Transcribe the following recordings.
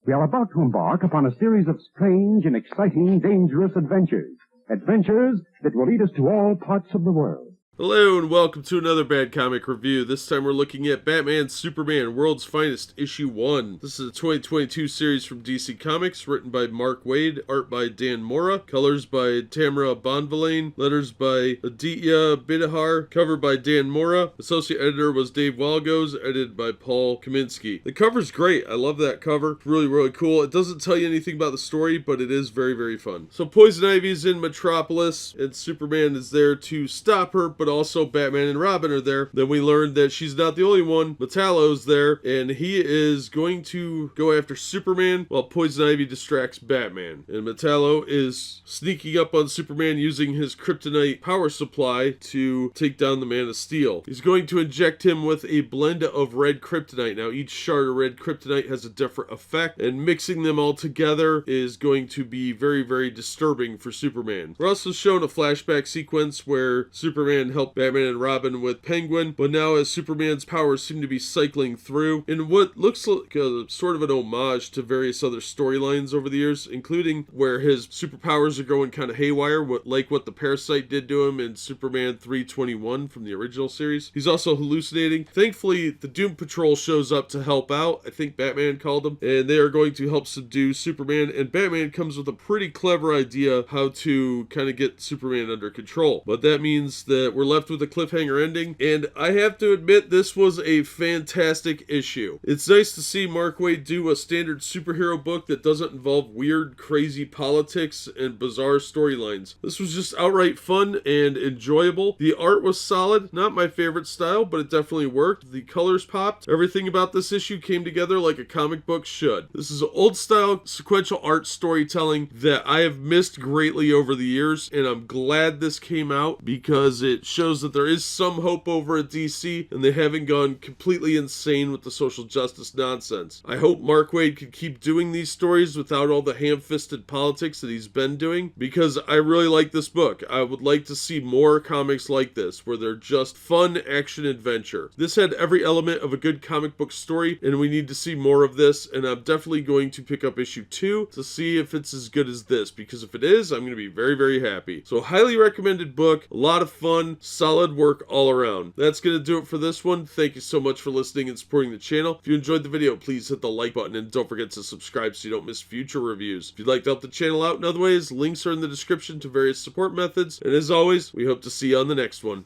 We are about to embark upon a series of strange and exciting, dangerous adventures. Adventures that will lead us to all parts of the world. Hello and welcome to another Bad Comic Review. This time we're looking at Batman Superman World's Finest Issue 1. This is a 2022 series from DC Comics, written by Mark Waid, art by Dan Mora, colors by Tamara Bonvillain, letters by Aditya Bidahar, cover by Dan Mora. Associate editor was Dave Walgos, edited by Paul Kaminsky. The cover's great. I love that cover. It's really cool. It doesn't tell you anything about the story, but it is very fun. So Poison Ivy's in Metropolis, and Superman is there to stop her, but also Batman and Robin are there. Then we learned that she's not the only one. Metallo's there, and he is going to go after Superman while Poison Ivy distracts Batman. And Metallo is sneaking up on Superman using his kryptonite power supply to take down the Man of Steel. He's going to inject him with a blend of red kryptonite. Now each shard of red kryptonite has a different effect, and mixing them all together is going to be very disturbing for Superman. We're also shown a flashback sequence where Superman helped Batman and Robin with Penguin, but now as Superman's powers seem to be cycling through in what looks like a sort of an homage to various other storylines over the years, including where his superpowers are going kind of haywire, like what the Parasite did to him in Superman 321 from the original series. He's also hallucinating. Thankfully, the Doom Patrol shows up to help out. I think Batman called them, and they are going to help subdue Superman, and Batman comes with a pretty clever idea how to kind of get Superman under control. But that means that we're left with a cliffhanger ending, and I have to admit this was a fantastic issue. It's nice to see Mark Waid do a standard superhero book that doesn't involve weird, crazy politics and bizarre storylines. This was just outright fun and enjoyable. The art was solid, not my favorite style, but it definitely worked. The colors popped. Everything about this issue came together like a comic book should. This is old style sequential art storytelling that I have missed greatly over the years, and I'm glad this came out because it shows that there is some hope over at DC, and they haven't gone completely insane with the social justice nonsense. I hope Mark Waid can keep doing these stories without all the ham-fisted politics that he's been doing, because I really like this book. I would like to see more comics like this, where they're just fun action adventure. This had every element of a good comic book story, and we need to see more of this, and I'm definitely going to pick up issue 2 to see if it's as good as this, because if it is, I'm going to be very happy. So highly recommended book, a lot of fun, solid work all around. That's going to do it for this one. Thank you so much for listening and supporting the channel. If you enjoyed the video, please hit the like button and don't forget to subscribe so you don't miss future reviews. If you'd like to help the channel out in other ways, links are in the description to various support methods. And as always, we hope to see you on the next one.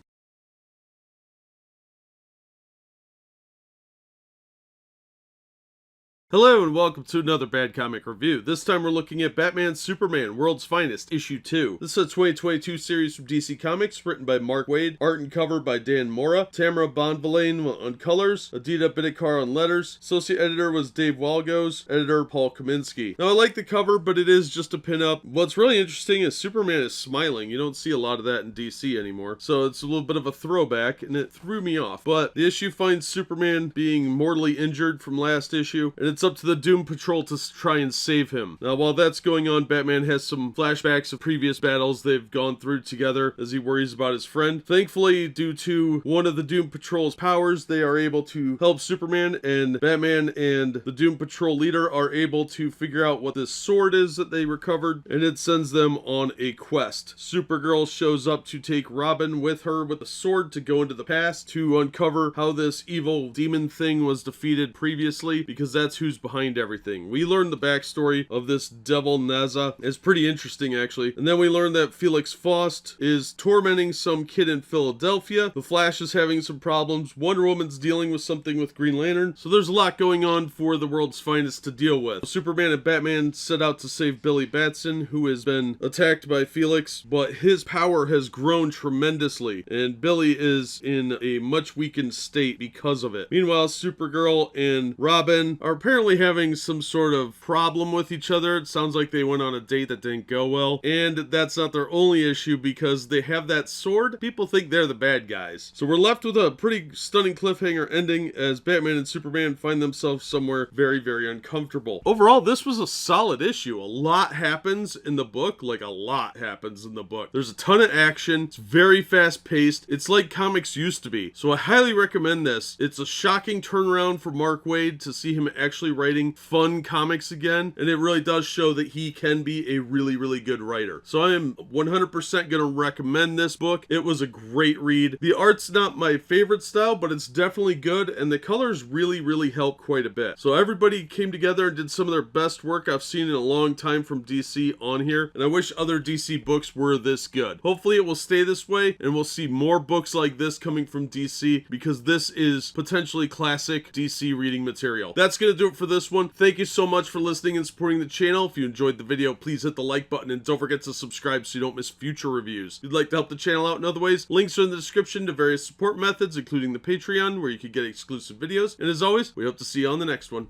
Hello and welcome to another Bad Comic Review. This time we're looking at Batman Superman World's Finest Issue 2. This is a 2022 series from DC Comics, written by Mark Waid, art and cover by Dan Mora, Tamara Bonvillain on colors, Aditya Bidahar on letters, associate editor was Dave Walgos, editor Paul Kaminsky. Now I like the cover, but it is just a pin-up. What's really interesting is Superman is smiling. You don't see a lot of that in DC anymore, so it's a little bit of a throwback, and it threw me off. But the issue finds Superman being mortally injured from last issue, and it's up to the Doom Patrol to try and save him. Now, while that's going on, Batman has some flashbacks of previous battles they've gone through together as he worries about his friend. Thankfully, due to one of the Doom Patrol's powers, they are able to help Superman, and Batman and the Doom Patrol leader are able to figure out what this sword is that they recovered, and it sends them on a quest. Supergirl shows up to take Robin with her with a sword to go into the past to uncover how this evil demon thing was defeated previously, because that's who's behind everything. We learned the backstory of this devil Nezha. It's pretty interesting, actually. And then we learned that Felix Faust is tormenting some kid in Philadelphia. The Flash is having some problems. Wonder Woman's dealing with something with Green Lantern. So there's a lot going on for the World's Finest to deal with. Superman and Batman set out to save Billy Batson, who has been attacked by Felix, but his power has grown tremendously, and Billy is in a much weakened state because of it. Meanwhile, Supergirl and Robin are apparently having some sort of problem with each other. It sounds like they went on a date that didn't go well, and that's not their only issue because they have that sword. People think they're the bad guys. So we're left with a pretty stunning cliffhanger ending as Batman and Superman find themselves somewhere very uncomfortable. Overall, this was a solid issue. A lot happens in the book, like a lot happens in the book. There's a ton of action. It's very fast paced. It's like comics used to be. So I highly recommend this. It's a shocking turnaround for Mark Waid to see him actually actually writing fun comics again, and it really does show that he can be a really, really good writer. So I am 100% going to recommend this book. It was a great read. The art's not my favorite style, but it's definitely good, and the colors really, really help quite a bit. So everybody came together and did some of their best work I've seen in a long time from DC on here, and I wish other DC books were this good. Hopefully it will stay this way, and we'll see more books like this coming from DC, because this is potentially classic DC reading material. That's going to do it for this one. Thank you so much for listening and supporting the channel. If you enjoyed the video, please hit the like button, and don't forget to subscribe so you don't miss future reviews. If you'd like to help the channel out in other ways, links are in the description to various support methods, including the Patreon, where you can get exclusive videos. And as always, we hope to see you on the next one.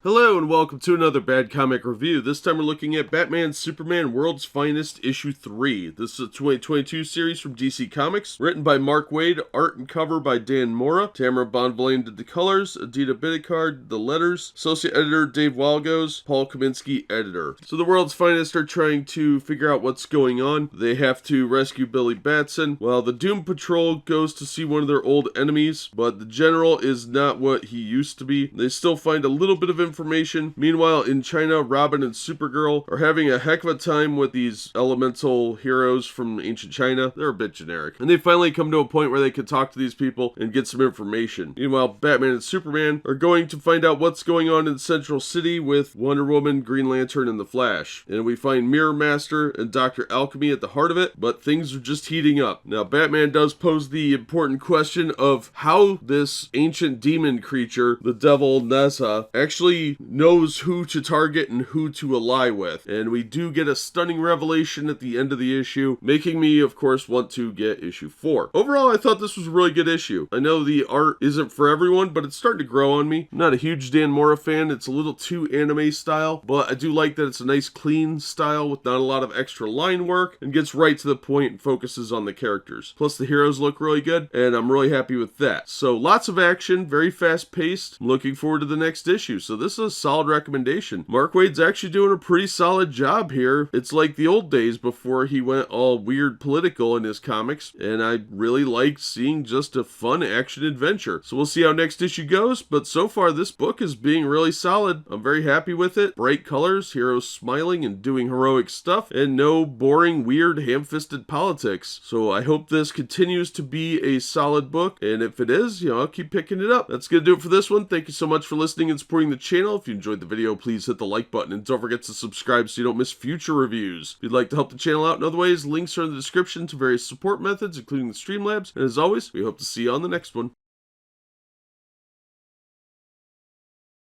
Hello and welcome to another Bad Comic Review. This time we're looking at Batman Superman World's Finest Issue 3. This is a 2022 series from DC Comics, written by Mark Waid, art and cover by Dan Mora. Tamara Bonvillain did the colors, Adita Bidikar the letters, associate editor Dave Walgos, Paul Kaminsky editor. So the World's Finest are trying to figure out what's going on. They have to rescue Billy Batson, while the Doom Patrol goes to see one of their old enemies, but the General is not what he used to be. They still find a little bit of information. Meanwhile, in China, Robin and Supergirl are having a heck of a time with these elemental heroes from ancient China. They're a bit generic. And they finally come to a point where they can talk to these people and get some information. Meanwhile, Batman and Superman are going to find out what's going on in Central City with Wonder Woman, Green Lantern, and the Flash. And we find Mirror Master and Dr. Alchemy at the heart of it, but things are just heating up. Now, Batman does pose the important question of how this ancient demon creature, the devil Nezha, actually knows who to target and who to ally with. And we do get a stunning revelation at the end of the issue, making me, of course, want to get issue 4. Overall, I thought this was a really good issue. I know the art isn't for everyone, but it's starting to grow on me. I'm not a huge Dan Mora fan. It's a little too anime style, but I do like that it's a nice clean style with not a lot of extra line work and gets right to the point and focuses on the characters. Plus the heroes look really good, and I'm really happy with that. So lots of action, very fast paced. I'm looking forward to the next issue. So this is a solid recommendation. Mark Waid's actually doing a pretty solid job here. It's like the old days before he went all weird political in his comics, and I really like seeing just a fun action adventure. So we'll see how next issue goes, but so far this book is being really solid. I'm very happy with it. Bright colors, heroes smiling and doing heroic stuff, and no boring, weird, ham-fisted politics. So I hope this continues to be a solid book, and if it is, I'll keep picking it up. That's gonna do it for this one. Thank you so much for listening and supporting the channel. If you enjoyed the video, please hit the like button, and don't forget to subscribe so you don't miss future reviews. If you'd like to help the channel out in other ways, links are in the description to various support methods, including the Streamlabs. And as always, we hope to see you on the next one.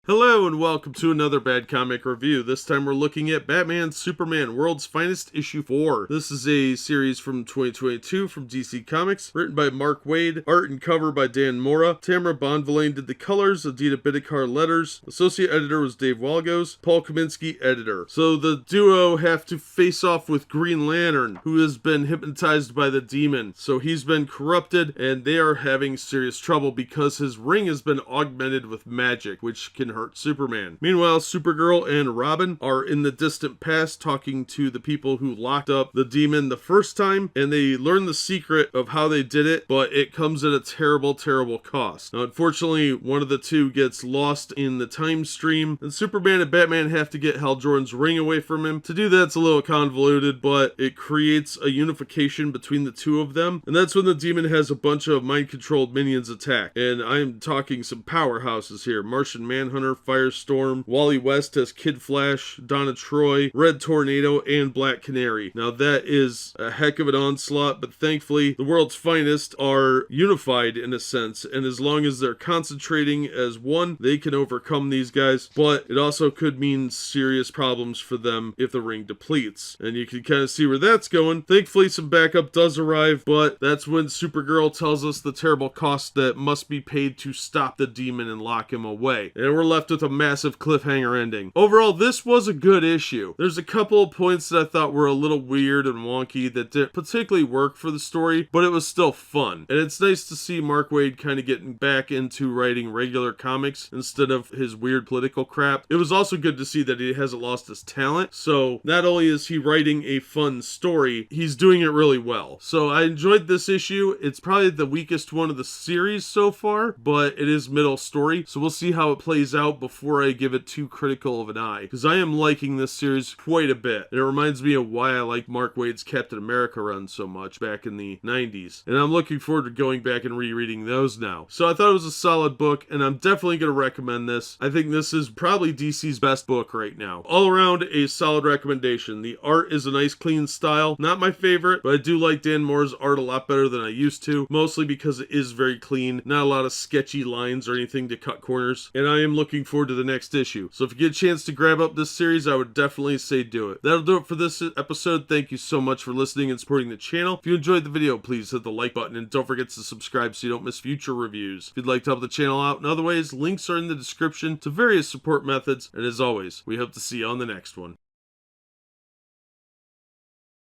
Hello and welcome to another Bad Comic Review. This time we're looking at Batman Superman World's Finest Issue 4. This is a series from 2022 from DC Comics, written by Mark Waid, art and cover by Dan Mora. Tamara Bonvillain did the colors, Adita Bidikar letters, associate editor was Dave Walgos, Paul Kaminsky editor. So the duo have to face off with Green Lantern, who has been hypnotized by the demon. So he's been corrupted and they are having serious trouble because his ring has been augmented with magic, which can hurt Superman. Meanwhile, Supergirl and Robin are in the distant past talking to the people who locked up the demon the first time, and they learn the secret of how they did it, but it comes at a terrible, terrible cost. Now, unfortunately, one of the two gets lost in the time stream, and Superman and Batman have to get Hal Jordan's ring away from him. To do that, it's a little convoluted, but it creates a unification between the two of them, and that's when the demon has a bunch of mind-controlled minions attack. And I'm talking some powerhouses here. Martian Manhunter, Firestorm, Wally West has Kid Flash, Donna Troy, Red Tornado, and Black Canary. Now that is a heck of an onslaught, but thankfully the World's Finest are unified in a sense, and as long as they're concentrating as one, they can overcome these guys, but it also could mean serious problems for them if the ring depletes, and you can kind of see where that's going. Thankfully some backup does arrive, but that's when Supergirl tells us the terrible cost that must be paid to stop the demon and lock him away, and we're left with a massive cliffhanger ending. Overall, this was a good issue. There's a couple of points that I thought were a little weird and wonky that didn't particularly work for the story, but it was still fun. And it's nice to see Mark Waid kind of getting back into writing regular comics instead of his weird political crap. It was also good to see that he hasn't lost his talent. So not only is he writing a fun story, he's doing it really well. So I enjoyed this issue. It's probably the weakest one of the series so far, but it is middle story. So we'll see how it plays out before I give it too critical of an eye, because I am liking this series quite a bit. And it reminds me of why I like Mark Waid's Captain America run so much back in the 90s. And I'm looking forward to going back and rereading those now. So I thought it was a solid book, and I'm definitely going to recommend this. I think this is probably DC's best book right now. All around, a solid recommendation. The art is a nice clean style. Not my favorite, but I do like Dan Mora's art a lot better than I used to, mostly because it is very clean. Not a lot of sketchy lines or anything to cut corners. And I am looking forward to the next issue. So if you get a chance to grab up this series, I would definitely say do it. That'll do it for this episode. Thank you so much for listening and supporting the channel. If you enjoyed the video, please hit the like button and don't forget to subscribe so you don't miss future reviews. If you'd like to help the channel out in other ways, links are in the description to various support methods. And as always, we hope to see you on the next one.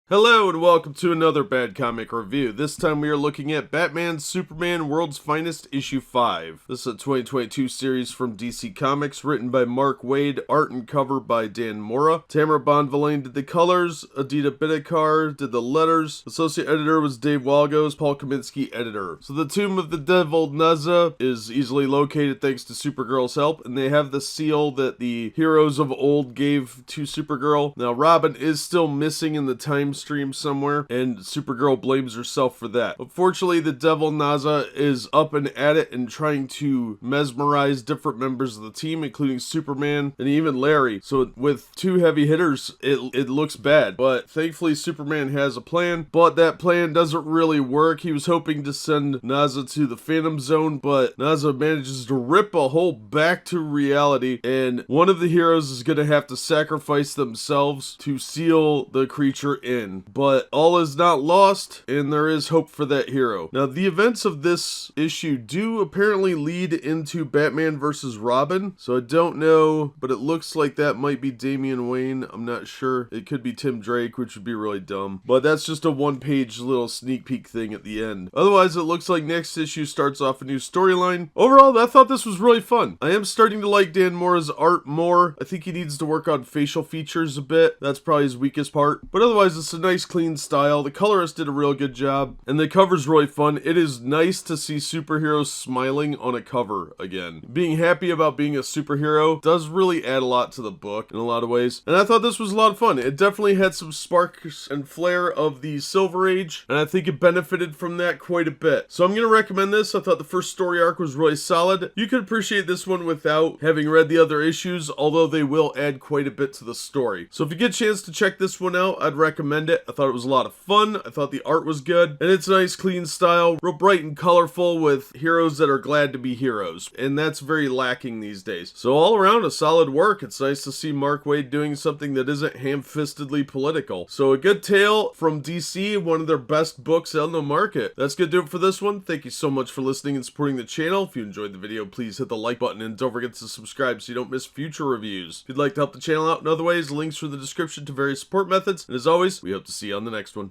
Hello and welcome to another Bad Comic Review. This time we are looking at Batman Superman World's Finest issue 5. This is a 2022 series from DC Comics written by Mark Waid, art and cover by Dan Mora. Tamara Bonvillain did the colors, Adita Bidikar did the letters, associate editor was Dave Walgos, Paul Kaminsky editor. So the Tomb of the Devil Nezha is easily located thanks to Supergirl's help, and they have the seal that the heroes of old gave to Supergirl. Now Robin is still missing in the time stream somewhere, and Supergirl blames herself for that. Unfortunately, the Devil Nezha is up and at it and trying to mesmerize different members of the team, including Superman and even Larry. So with two heavy hitters, it looks bad. But thankfully, Superman has a plan, but that plan doesn't really work. He was hoping to send Nezha to the Phantom Zone, but Nezha manages to rip a hole back to reality, and one of the heroes is going to have to sacrifice themselves to seal the creature in. But all is not lost, and there is hope for that hero. Now, the events of this issue do apparently lead into Batman vs. Robin, so I don't know, but it looks like that might be Damian Wayne. I'm not sure. It could be Tim Drake, which would be really dumb. But that's just a one-page little sneak peek thing at the end. Otherwise, it looks like next issue starts off a new storyline. Overall, I thought this was really fun. I am starting to like Dan Mora's art more. I think he needs to work on facial features a bit. That's probably his weakest part. But otherwise, it's a nice clean style. The colorist did a real good job, and the cover's really fun. It is nice to see superheroes smiling on a cover again. Being happy about being a superhero does really add a lot to the book in a lot of ways, and I thought this was a lot of fun. It definitely had some sparks and flair of the Silver Age, and I think it benefited from that quite a bit. So I'm going to recommend this. I thought the first story arc was really solid. You could appreciate this one without having read the other issues, although they will add quite a bit to the story. So if you get a chance to check this one out, I'd recommend it. I thought it was a lot of fun. I thought the art was good, and it's a nice clean style, real bright and colorful with heroes that are glad to be heroes, and that's very lacking these days. So all around, a solid work. It's nice to see Mark Waid doing something that isn't ham-fistedly political. So a good tale from DC, one of their best books on the market. That's gonna do it for this one. Thank you so much for listening and supporting the channel. If you enjoyed the video, please hit the like button and don't forget to subscribe so you don't miss future reviews. If you'd like to help the channel out in other ways, links are in the description to various support methods. And as always, we hope to see you on the next one.